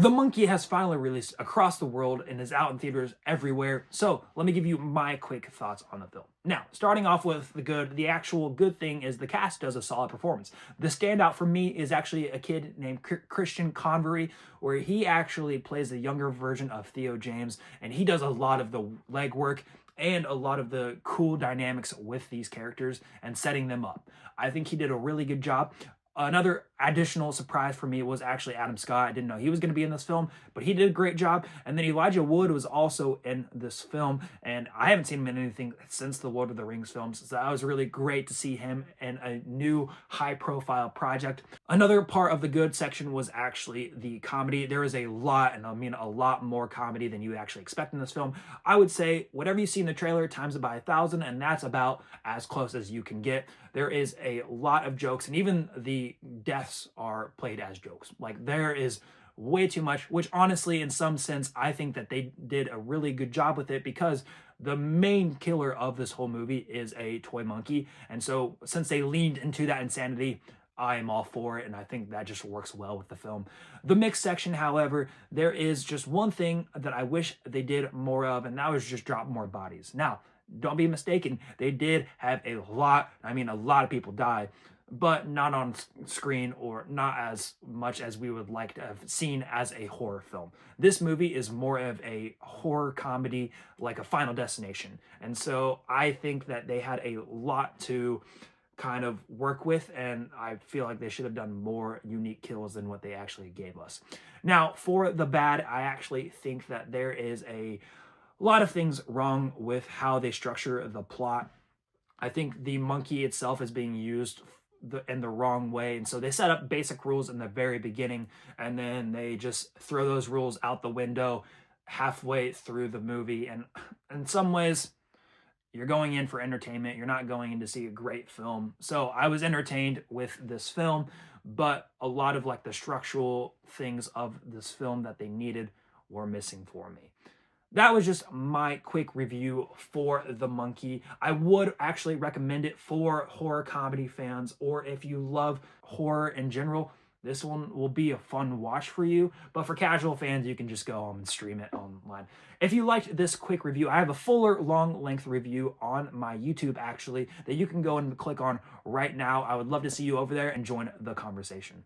The Monkey has finally released across the world and is out in theaters everywhere. So let me give you my quick thoughts on the film. Now, starting off with the good, the actual good thing is the cast does a solid performance. The standout for me is actually a kid named Christian Convery, where he actually plays the younger version of Theo James, and he does a lot of the legwork and a lot of the cool dynamics with these characters and setting them up. I think he did a really good job. Another additional surprise for me was actually Adam Scott. I didn't know he was going to be in this film, but he did a great job. And then Elijah Wood was also in this film, and I haven't seen him in anything since the Lord of the Rings films. So that was really great to see him in a new high-profile project. Another part of the good section was actually the comedy. There is a lot, and I mean a lot more comedy than you actually expect in this film. I would say whatever you see in the trailer times it by 1,000, and that's about as close as you can get. There is a lot of jokes, and even the deaths are played as jokes. Like, there is way too much, which honestly, in some sense, I think that they did a really good job with it, because the main killer of this whole movie is a toy monkey. And so since they leaned into that insanity, I am all for it, and I think that just works well with the film. The mixed section, however, there is just one thing that I wish they did more of, and that was just drop more bodies. Now, don't be mistaken, they did have a lot of people die, but not on screen, or not as much as we would like to have seen as a horror film. This movie is more of a horror comedy, like a Final Destination. And so I think that they had a lot to kind of work with, and I feel like they should have done more unique kills than what they actually gave us. Now, for the bad, I actually think that there is a lot of things wrong with how they structure the plot. I think the monkey itself is being used in the wrong way, and so they set up basic rules in the very beginning, and then they just throw those rules out the window halfway through the movie. And in some ways, you're going in for entertainment. You're not going in to see a great film. So I was entertained with this film, but a lot of like the structural things of this film that they needed were missing for me. That was just my quick review for The Monkey. I would actually recommend it for horror comedy fans, or if you love horror in general, this one will be a fun watch for you. But for casual fans, you can just go home and stream it online. If you liked this quick review, I have a fuller long-length review on my YouTube, actually, that you can go and click on right now. I would love to see you over there and join the conversation.